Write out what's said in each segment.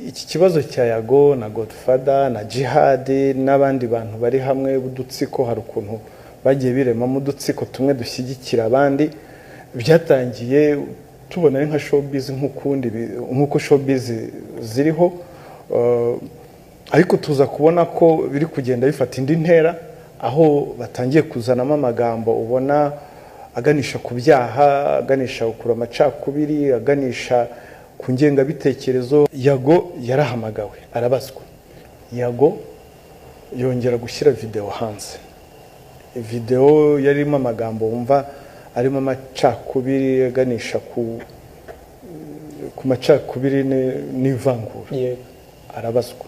iki kibazo cya Yago na Godfather na Jihad n'abandi bantu bari hamwe budutsiko hari ukuntu bagiye biremamo udutsiko tumwe dushyigikira abandi byatangiye tubona nka showbiz nk'uko showbiz ziriho ariko tuza kubona ko biri kugenda bifata indi ntera aho batangiye kuzanamo amagambo ubona aganisha ku byaha aganisha ukura amacakubiri aganisha ku ngengabitekerezo. Yago yarahamagawe arabazwa. Yago yongera gushyira video hanze. Video yarimo amagambo wumva arimo amacakubiri aganisha ku macakubiri n'ivangura. Arabazwa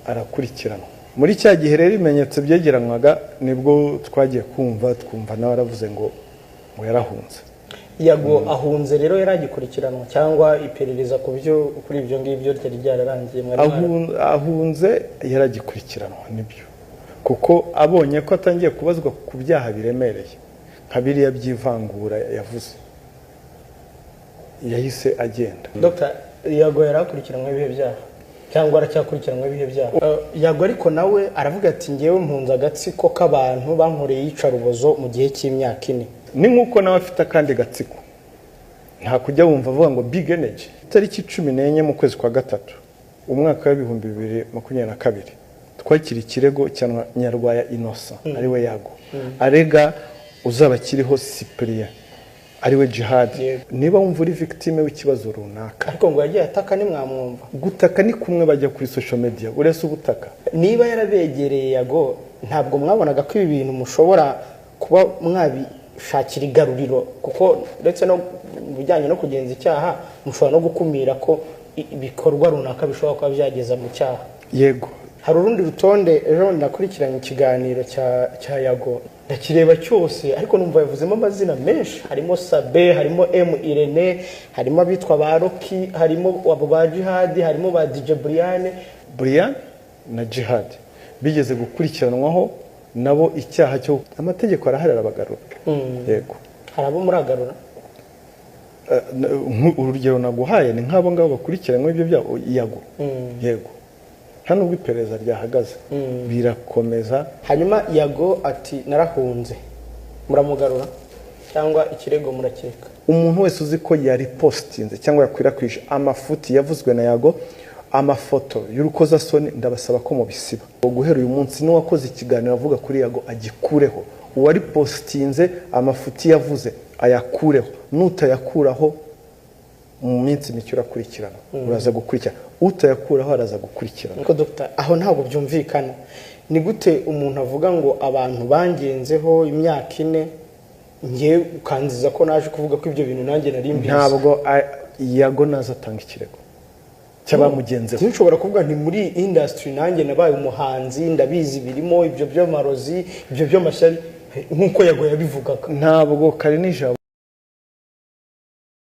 arakurikiranwa. Muri cya gihe rero ibimenyetso byegeranwaga nibwo twagiye twumva nawe aravuze ngo yarahunze. Yago ahunze rero yaragikurikiranwa cyangwa iperereza ku byo kuri ibyo ngibyo ryari ryararangiye ahunze yaragikurikiranwa nibyo kuko abonye ko atangiye kubazwa ku byaha biremereye nka biriya by'ivangura yavuze yahise agenda. Dr. Yago yarakurikiranwa ibihe byaha cyangwa aracyakurikiranwa ibihe byaha? Yago ariko nawe aravuga ati ngewe mpunza agatsiko k'abantu bankoreye yicarubozo mu gihe cy'imyaka 4. Ni nkuko nawe afite akandi gatsiko nta kujya wumva avuga ngo big energy. Tariki 14 mu kwezi kwa gatatu umwaka wa 2022 twakira ikirego cya Nyarwaya Innocent ariwe Yago arega uzaba kiriho Cyprien ariwe Jihad. Niba wumva uri victime w'ikibazo runaka ariko ngo yagiye ataka ni mwamwumva gutaka ni kumwe bajya kuri social media urese ubutaka. Niba yarabegereye Yago ntabwo mwabonaga ko ibi bintu mushobora kuba shakira igaruriro kuko ndetse no bijyanye no kugenza icyaha mushobora no gukumira ko ibikorwa runaka bishobora kuba byageza mu cyaha? Yego, hari urundi rutonde ejo ndakurikiranye ikiganiro cya Yago ndakireba cyose ariko numva yavuzemo amazina menshi, harimo Sabe, harimo M Irene, harimo abitwa ba Rocky, harimo abo ba Jihad, harimo ba DJ Brian na Jihad bigeze gukurikiranwaho nabo icyaha cyo amategeko araharira abagarura. Yego, harabo muragarura urugero naguhaye ni nk'abo ngabo bakurikiranwa ibyo bya Yago. Yego, hano ubwo iperereza ryahagaze birakomeza. Hanyuma Yago ati narahunze, muramugarura cyangwa ikirego murakeka? Umuntu wese uzi ko yari postinze cyangwa yakwirakwije amafuti yavuzwe na Yago, amafoto y'urukozasoni, ndabasaba ko mubisiba. Guhera uyu munsi n'uwakoze ikiganiro avuga kuri Yago agikureho. Uwari postinze amafuti yavuze ayakureho, nutayakuraho mu minsi mike urakurikirana, uraza gukurikirana. Utayakuraho araza gukurikirana. Ko Dr. aho ntabwo byumvikana. Ni gute umuntu avuga ngo abantu bangenzeho imyaka 4 ngiye ukanziza ko naje kuvuga ko ibyo bintu nanjye nari mbizi? Ntabwo Yago naza atanga ikirego cyabamugenzeho. Sinshobora kuvuga nti muri industry nanjye nabaye umuhanzi ndabizi birimo ibyo byo marozi ibyo byo mashyari nkuko Yago yabivugaga. Ntabwo kare nijabo